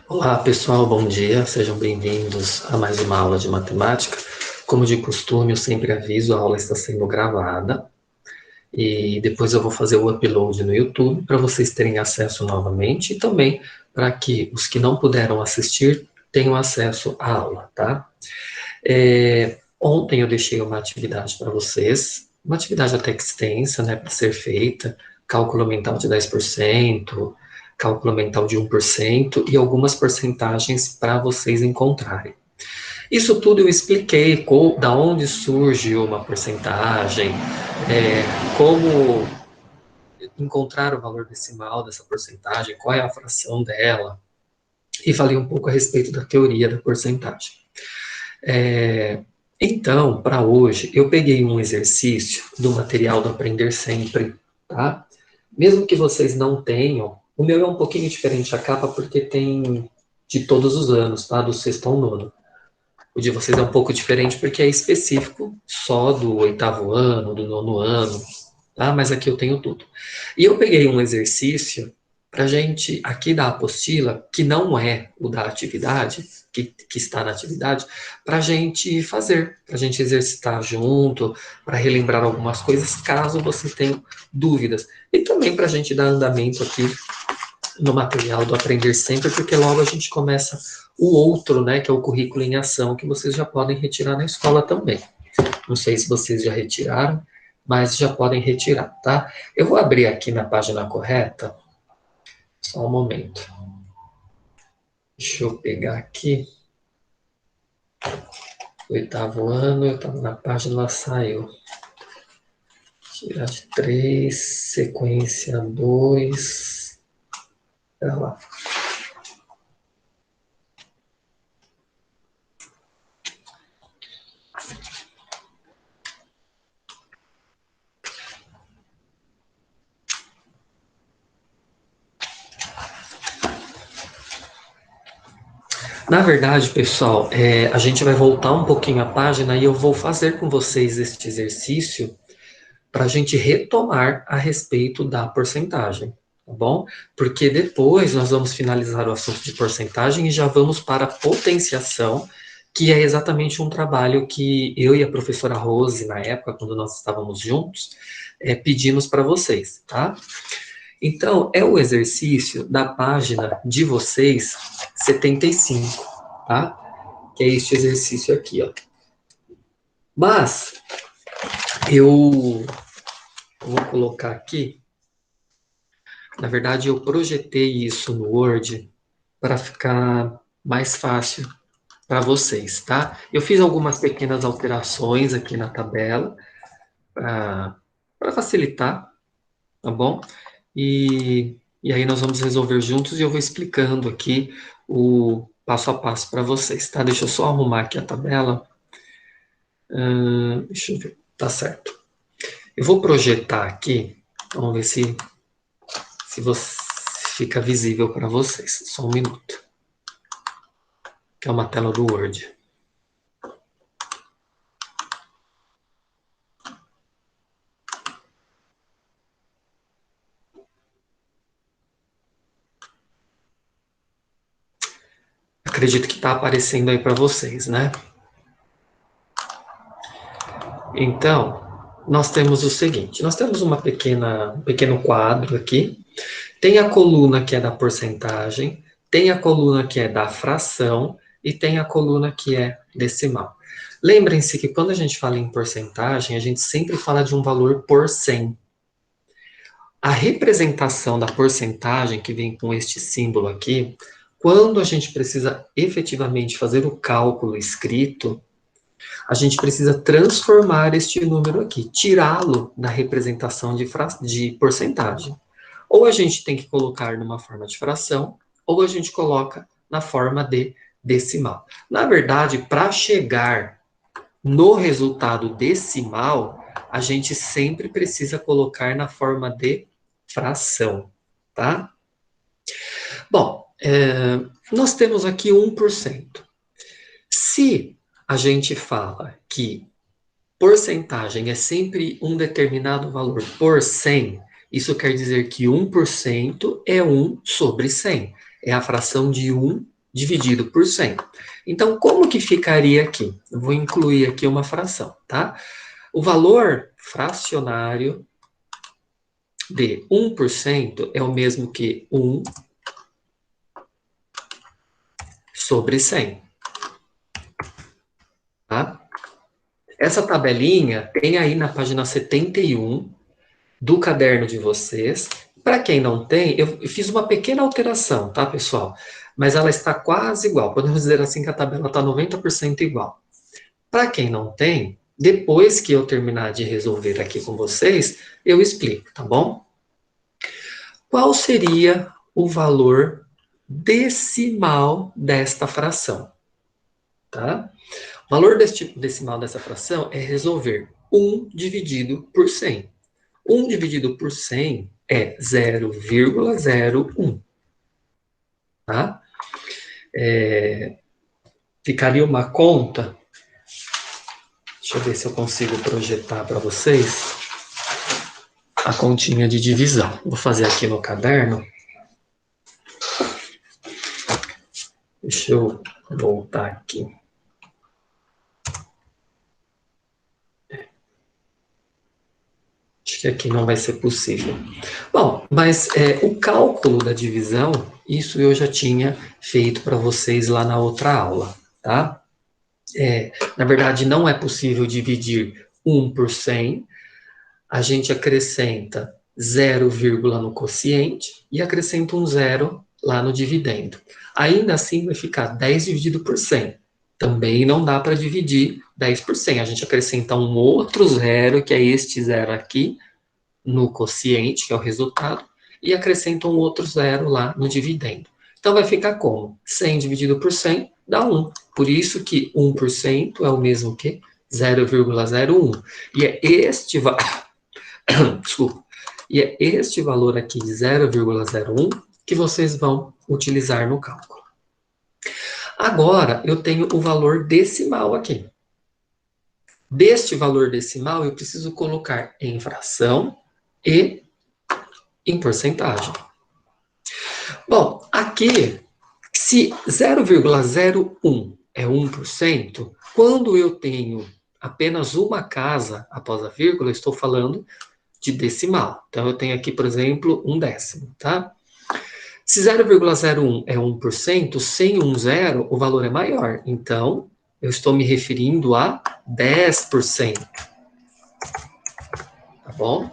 Olá, pessoal, bom dia. Sejam bem-vindos a mais uma aula de matemática. Como de costume, eu sempre aviso, a aula está sendo gravada e depois eu vou fazer o upload no YouTube para vocês terem acesso novamente e também para que os que não puderam assistir tenham acesso à aula, tá? Ontem eu deixei uma atividade para vocês, uma atividade até que extensa, né, para ser feita, cálculo mental de 10%, cálculo mental de 1% e algumas porcentagens para vocês encontrarem. Isso tudo eu expliquei da onde surge uma porcentagem, como encontrar o valor decimal dessa porcentagem, qual é a fração dela, e falei um pouco a respeito da teoria da porcentagem. Então, para hoje, eu peguei um exercício do material do Aprender Sempre, tá? Mesmo que vocês não tenham, o meu é um pouquinho diferente a capa porque tem de todos os anos, tá? Do sexto ao nono. O de vocês é um pouco diferente porque é específico só do oitavo ano, do nono ano, tá? Mas aqui eu tenho tudo. E eu peguei um exercício para gente, aqui da apostila, que não é o da atividade, que está na atividade, para gente fazer, para gente exercitar junto, para relembrar algumas coisas, caso você tenha dúvidas. E também para a gente dar andamento aqui no material do Aprender Sempre, porque logo a gente começa o outro, né, que é o currículo em ação, que vocês já podem retirar na escola também. Não sei se vocês já retiraram, mas já podem retirar, tá? Eu vou abrir aqui na página correta, só um momento. Deixa eu pegar aqui. Oitavo ano, eu estava na página, ela saiu. Tirar de 3, sequência 2. Pera lá. Na verdade, pessoal, a gente vai voltar um pouquinho a página e eu vou fazer com vocês este exercício para a gente retomar a respeito da porcentagem, tá bom? Porque depois nós vamos finalizar o assunto de porcentagem e já vamos para a potenciação, que é exatamente um trabalho que eu e a professora Rose, na época, quando nós estávamos juntos, pedimos para vocês, tá? Então, é o exercício da página de vocês 75, tá? Que é este exercício aqui, ó. Mas, eu vou colocar aqui. Na verdade, eu projetei isso no Word para ficar mais fácil para vocês, tá? Eu fiz algumas pequenas alterações aqui na tabela para facilitar, tá bom? E aí nós vamos resolver juntos e eu vou explicando aqui o passo a passo para vocês, tá? Deixa eu só arrumar aqui a tabela. Deixa eu ver, tá certo. Eu vou projetar aqui, vamos ver se você, fica visível para vocês. Só um minuto. Que é uma tela do Word. Acredito que está aparecendo aí para vocês, né? Então, nós temos o seguinte, nós temos um pequeno quadro aqui, tem a coluna que é da porcentagem, tem a coluna que é da fração e tem a coluna que é decimal. Lembrem-se que quando a gente fala em porcentagem, a gente sempre fala de um valor por 100. A representação da porcentagem, que vem com este símbolo aqui, quando a gente precisa efetivamente fazer o cálculo escrito, a gente precisa transformar este número aqui, tirá-lo da representação de porcentagem. Ou a gente tem que colocar numa forma de fração, ou a gente coloca na forma de decimal. Na verdade, para chegar no resultado decimal, a gente sempre precisa colocar na forma de fração, tá? Bom, nós temos aqui 1%. Se a gente fala que porcentagem é sempre um determinado valor por 100, isso quer dizer que 1% é 1 sobre 100. É a fração de 1 dividido por 100. Então, como que ficaria aqui? Eu vou incluir aqui uma fração, tá? O valor fracionário de 1% é o mesmo que 1 sobre 100. Tá? Essa tabelinha tem aí na página 71 do caderno de vocês. Para quem não tem, eu fiz uma pequena alteração, tá, pessoal? Mas ela está quase igual. Podemos dizer assim que a tabela está 90% igual. Para quem não tem, depois que eu terminar de resolver aqui com vocês, eu explico, tá bom? Qual seria o valor decimal desta fração? Tá? O valor decimal dessa fração é resolver 1 dividido por 100. 1 dividido por 100 é 0,01. Tá? Ficaria uma conta. Deixa eu ver se eu consigo projetar para vocês a continha de divisão. Vou fazer aqui no caderno. Deixa eu voltar aqui. Acho que aqui não vai ser possível. Bom, mas o cálculo da divisão, isso eu já tinha feito para vocês lá na outra aula, tá? Na verdade, não é possível dividir 1 por 100. A gente acrescenta 0, no quociente e acrescenta um 0 lá no dividendo. Ainda assim, vai ficar 10 dividido por 100. Também não dá para dividir 10 por 100. A gente acrescenta um outro 0, que é este 0 aqui, no quociente, que é o resultado, e acrescenta um outro 0 lá no dividendo. Então, vai ficar como? 100 dividido por 100 dá 1. Por isso que 1% é o mesmo que 0,01. E é este... Desculpa. E é este valor aqui de 0,01 que vocês vão utilizar no cálculo. Agora, eu tenho o valor decimal aqui. Deste valor decimal, eu preciso colocar em fração e em porcentagem. Bom, aqui, se 0,01 é 1%, quando eu tenho apenas uma casa após a vírgula, eu estou falando de decimal. Então, eu tenho aqui, por exemplo, 1/10, tá? Se 0,01 é 1%, sem um zero, o valor é maior. Então, eu estou me referindo a 10%. Tá bom?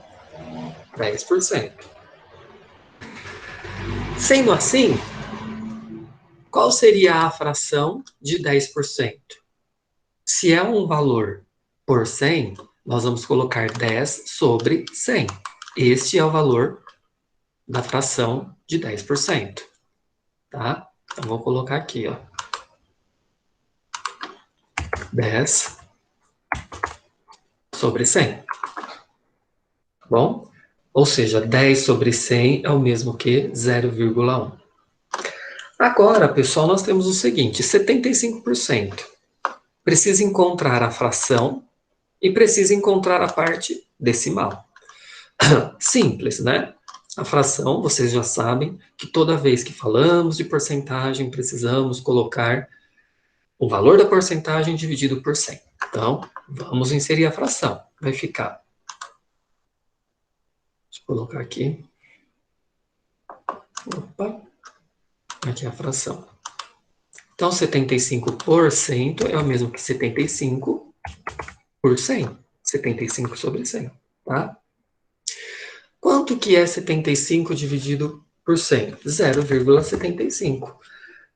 10%. Sendo assim, qual seria a fração de 10%? Se é um valor por 100, nós vamos colocar 10 sobre 100. Este é o valor da fração de 10%. Tá? Então, vou colocar aqui, ó. 10 sobre 100. Tá bom? Ou seja, 10 sobre 100 é o mesmo que 0,1. Agora, pessoal, nós temos o seguinte, 75%. Precisa encontrar a fração e precisa encontrar a parte decimal. Simples, né? A fração, vocês já sabem que toda vez que falamos de porcentagem, precisamos colocar o valor da porcentagem dividido por 100. Então, vamos inserir a fração. Vai ficar... Deixa eu colocar aqui. Opa. Aqui é a fração. Então, 75% é o mesmo que 75 por 100. 75 sobre 100, tá? Quanto que é 75 dividido por 100? 0,75.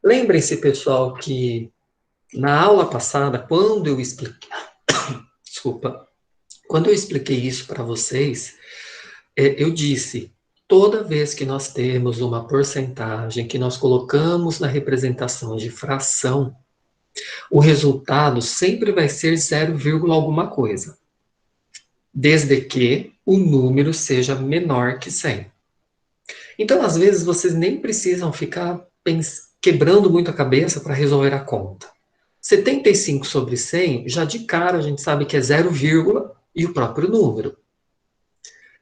Lembrem-se, pessoal, que na aula passada, quando eu expliquei... Desculpa. Quando eu expliquei isso para vocês, eu disse... Toda vez que nós temos uma porcentagem que nós colocamos na representação de fração, o resultado sempre vai ser 0, alguma coisa, desde que o número seja menor que 100. Então, às vezes, vocês nem precisam ficar quebrando muito a cabeça para resolver a conta. 75 sobre 100, já de cara a gente sabe que é 0, e o próprio número.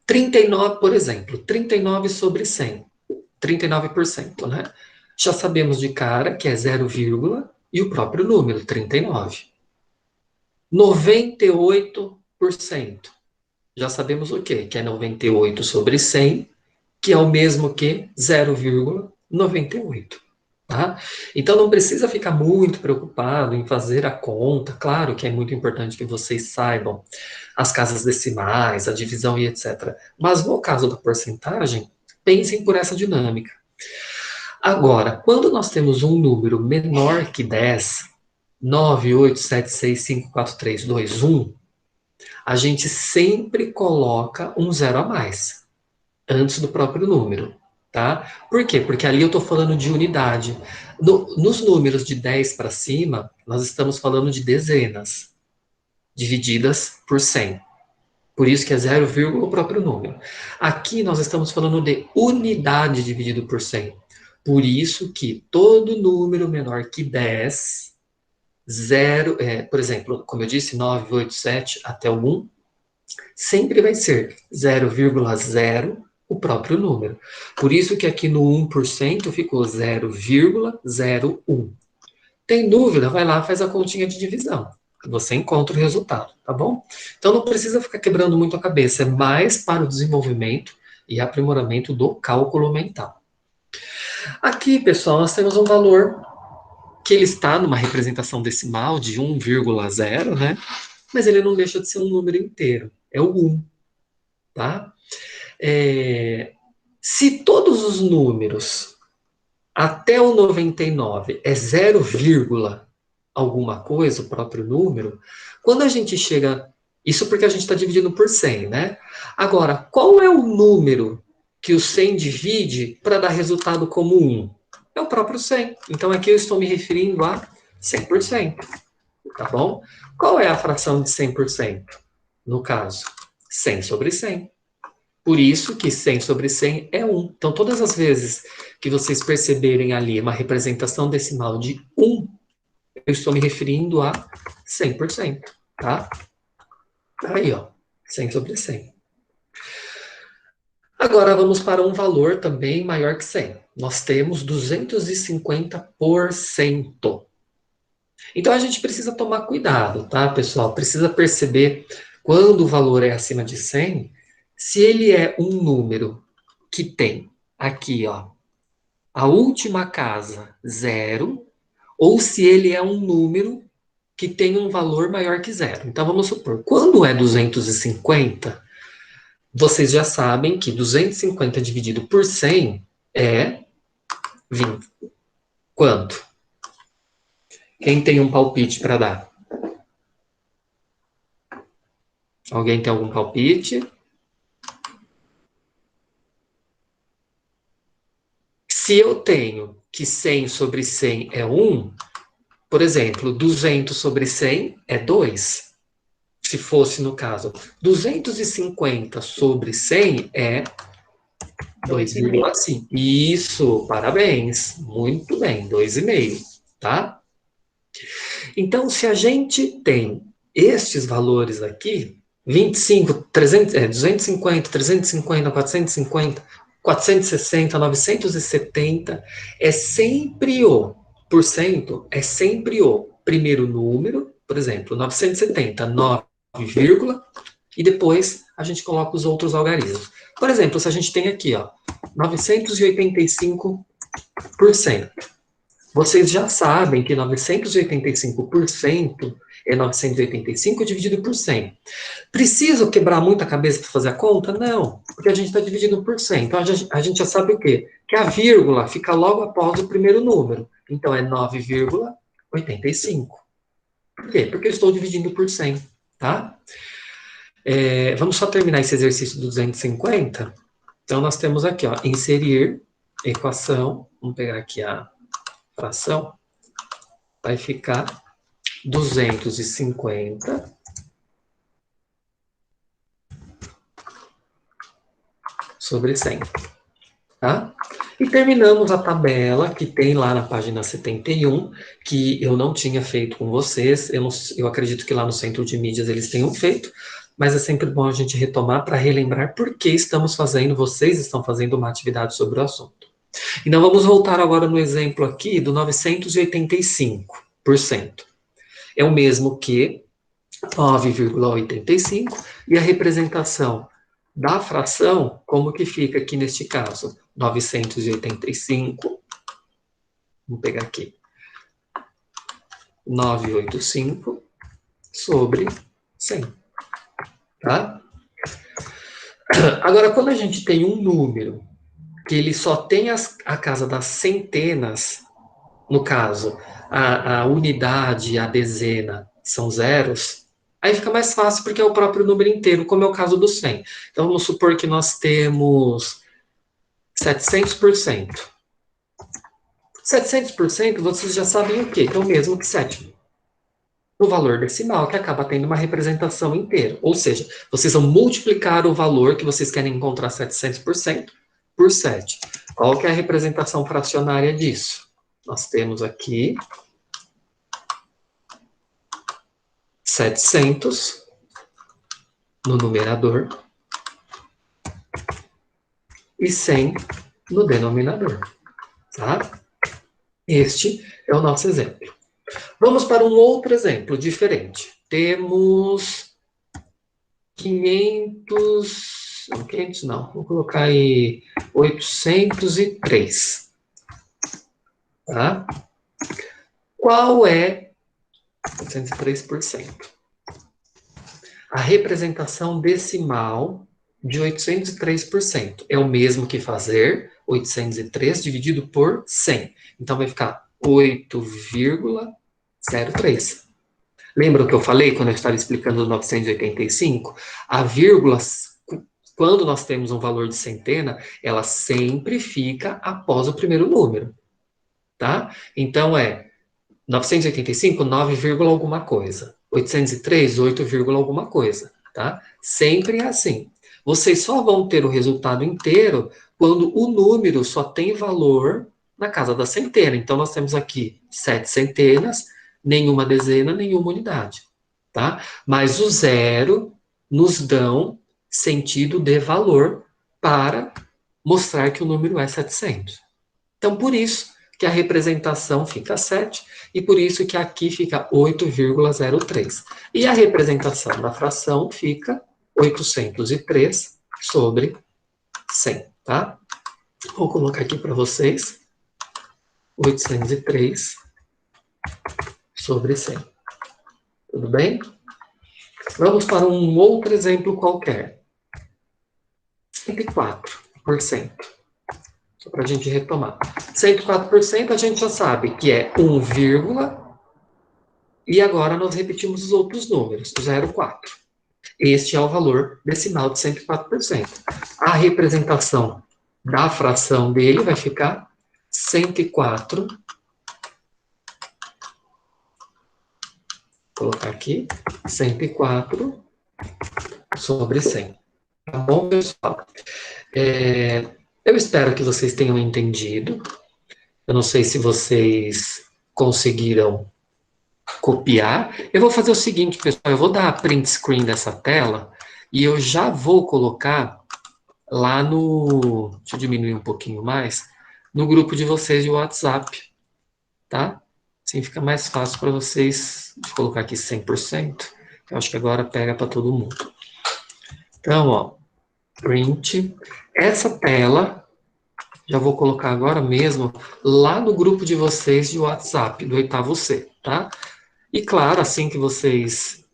39, por exemplo, 39 sobre 100, 39%, né? Já sabemos de cara que é 0, e o próprio número, 39. 98%. Já sabemos o quê? Que é 98 sobre 100, que é o mesmo que 0,98. Tá? Então não precisa ficar muito preocupado em fazer a conta. Claro que é muito importante que vocês saibam as casas decimais, a divisão e etc. Mas no caso da porcentagem, pensem por essa dinâmica. Agora, quando nós temos um número menor que 10, 9, 8, 7, 6, 5, 4, 3, 2, 1, a gente sempre coloca um zero a mais, antes do próprio número, tá? Por quê? Porque ali eu estou falando de unidade. Nos números de 10 para cima, nós estamos falando de dezenas, divididas por 100. Por isso que é 0, o próprio número. Aqui nós estamos falando de unidade dividido por 100. Por isso que todo número menor que 10, por exemplo, como eu disse, 9, 8, 7 até o 1, sempre vai ser 0,0 o próprio número. Por isso que aqui no 1% ficou 0,01. Tem dúvida? Vai lá, faz a continha de divisão. Você encontra o resultado, tá bom? Então não precisa ficar quebrando muito a cabeça, é mais para o desenvolvimento e aprimoramento do cálculo mental. Aqui, pessoal, nós temos um valor que ele está numa representação decimal de 1,0, né? Mas ele não deixa de ser um número inteiro, é o 1, tá? Se todos os números até o 99 é 0, alguma coisa, o próprio número, quando a gente chega. Isso porque a gente está dividindo por 100, né? Agora, qual é o número que o 100 divide para dar resultado como 1? É o próprio 100. Então aqui eu estou me referindo a 100%. Tá bom? Qual é a fração de 100%? No caso, 100 sobre 100. Por isso que 100 sobre 100 é 1. Então, todas as vezes que vocês perceberem ali uma representação decimal de 1, eu estou me referindo a 100%, tá? Aí, ó, 100 sobre 100. Agora, vamos para um valor também maior que 100. Nós temos 250%. Então, a gente precisa tomar cuidado, tá, pessoal? Precisa perceber quando o valor é acima de 100, se ele é um número que tem aqui, ó, a última casa, 0, ou se ele é um número que tem um valor maior que 0. Então, vamos supor, quando é 250, vocês já sabem que 250 dividido por 100 é 20. Quanto? Quem tem um palpite para dar? Alguém tem algum palpite? Se eu tenho que 100 sobre 100 é 1, por exemplo, 200 sobre 100 é 2. Se fosse, no caso, 250 sobre 100 é 2,5. Isso, parabéns. Muito bem, 2,5, tá? Então, se a gente tem estes valores aqui, 25, 300, 250, 350, 450, 460, 970, é sempre o porcento, é sempre o primeiro número, por exemplo, 970, 9, e depois a gente coloca os outros algarismos. Por exemplo, se a gente tem aqui, ó, 985%. Vocês já sabem que 985% é 985 dividido por 100. Preciso quebrar muita cabeça para fazer a conta? Não, porque a gente está dividindo por 100. Então, a gente já sabe o quê? Que a vírgula fica logo após o primeiro número. Então, é 9,85. Por quê? Porque eu estou dividindo por 100, tá? Vamos só terminar esse exercício do 250? Então, nós temos aqui, ó, inserir equação. Vamos pegar aqui a fração. Vai ficar 250 sobre 100, tá? E terminamos a tabela que tem lá na página 71, que eu não tinha feito com vocês. Eu acredito que lá no Centro de Mídias eles tenham feito, mas é sempre bom a gente retomar para relembrar por que estamos fazendo, vocês estão fazendo uma atividade sobre o assunto. Então, vamos voltar agora no exemplo aqui do 985%. É o mesmo que 9,85, e a representação da fração, como que fica aqui neste caso? 985, vamos pegar aqui, 985 sobre 100, tá? Agora, quando a gente tem um número que ele só tem a casa das centenas, no caso, a unidade e a dezena são zeros, aí fica mais fácil porque é o próprio número inteiro, como é o caso do 100. Então, vamos supor que nós temos 700%. 700%, vocês já sabem o quê? Que é o mesmo que 7 no valor decimal, que acaba tendo uma representação inteira. Ou seja, vocês vão multiplicar o valor que vocês querem encontrar 700% por 7. Qual que é a representação fracionária disso? Nós temos aqui 700 no numerador e 100 no denominador, tá? Este é o nosso exemplo. Vamos para um outro exemplo diferente. Temos 500, não, 500 não, vou colocar aí 803, tá? Qual é 803%? A representação decimal de 803% é o mesmo que fazer 803 dividido por 100. Então, vai ficar 8,03. Lembra o que eu falei quando eu estava explicando o 985? A vírgula, quando nós temos um valor de centena, ela sempre fica após o primeiro número, tá? Então, é 985, 9, alguma coisa. 803, 8, alguma coisa, tá? Sempre é assim. Vocês só vão ter o resultado inteiro quando o número só tem valor na casa da centena. Então, nós temos aqui 7 centenas, nenhuma dezena, nenhuma unidade, tá? Mas o zero nos dão sentido de valor para mostrar que o número é 700. Então, por isso que a representação fica 7, e por isso que aqui fica 8,03. E a representação da fração fica 803 sobre 100, tá? Vou colocar aqui para vocês, 803 sobre 100. Tudo bem? Vamos para um outro exemplo qualquer. 104%. Só para a gente retomar. 104% a gente já sabe que é 1, e agora nós repetimos os outros números, 0,4. Este é o valor decimal de 104%. A representação da fração dele vai ficar 104. Vou colocar aqui, 104 sobre 100. Tá bom, pessoal? Eu espero que vocês tenham entendido. Eu não sei se vocês conseguiram copiar. Eu vou fazer o seguinte, pessoal, eu vou dar a print screen dessa tela e eu já vou colocar lá no... Deixa eu diminuir um pouquinho mais. No grupo de vocês de WhatsApp, tá? Assim fica mais fácil para vocês. Deixa eu colocar aqui 100%. Eu acho que agora pega para todo mundo. Então, ó, print. Essa tela, já vou colocar agora mesmo lá no grupo de vocês de WhatsApp, do 8º C, tá? E claro, assim que vocês...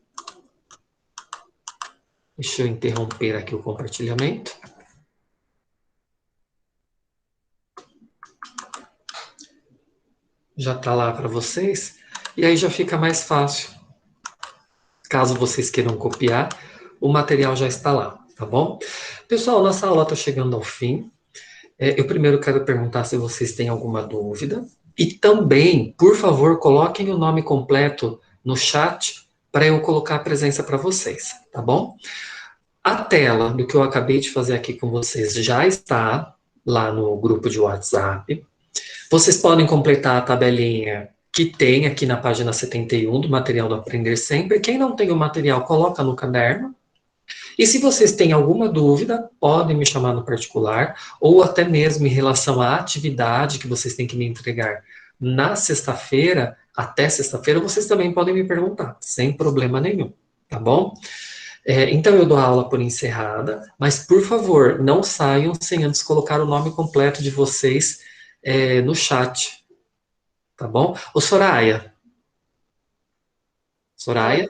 Deixa eu interromper aqui o compartilhamento. Já está lá para vocês. E aí já fica mais fácil. Caso vocês queiram copiar, o material já está lá, tá bom? Pessoal, nossa aula está chegando ao fim. Eu primeiro quero perguntar se vocês têm alguma dúvida. E também, por favor, coloquem o nome completo no chat para eu colocar a presença para vocês, tá bom? A tela do que eu acabei de fazer aqui com vocês já está lá no grupo de WhatsApp. Vocês podem completar a tabelinha que tem aqui na página 71 do material do Aprender Sempre. Quem não tem o material, coloca no caderno. E se vocês têm alguma dúvida, podem me chamar no particular, ou até mesmo em relação à atividade que vocês têm que me entregar na sexta-feira, até sexta-feira, vocês também podem me perguntar, sem problema nenhum, tá bom? Então eu dou a aula por encerrada, mas por favor, não saiam sem antes colocar o nome completo de vocês no chat, tá bom? Ô Soraya, Oi. Soraya,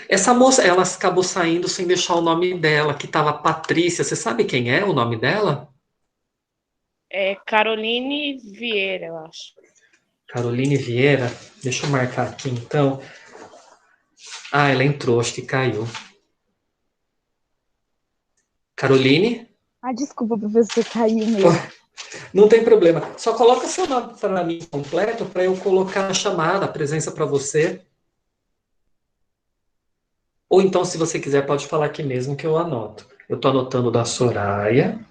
essa moça, ela acabou saindo sem deixar o nome dela, que estava Patrícia. Você sabe quem é o nome dela? É Caroline Vieira, eu acho. Caroline Vieira. Deixa eu marcar aqui então. Ah, ela entrou, acho que caiu. Caroline? Ah, desculpa, professor, caiu Oh, mesmo. não tem problema. Só coloca seu nome para mim completo para eu colocar a chamada, a presença para você. Ou então, se você quiser, pode falar aqui mesmo que eu anoto. Eu estou anotando da Soraya.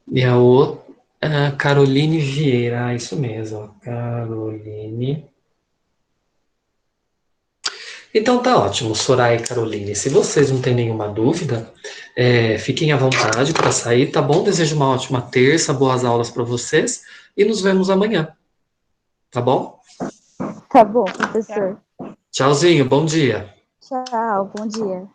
E a outra, Caroline Vieira. Ah, isso mesmo. Caroline. Então tá ótimo, Soraya e Caroline. Se vocês não têm nenhuma dúvida, fiquem à vontade para sair, tá bom? Desejo uma ótima terça, boas aulas para vocês e nos vemos amanhã, tá bom? Tá bom, Tá. professor. Tchauzinho, bom dia. Tchau, bom dia.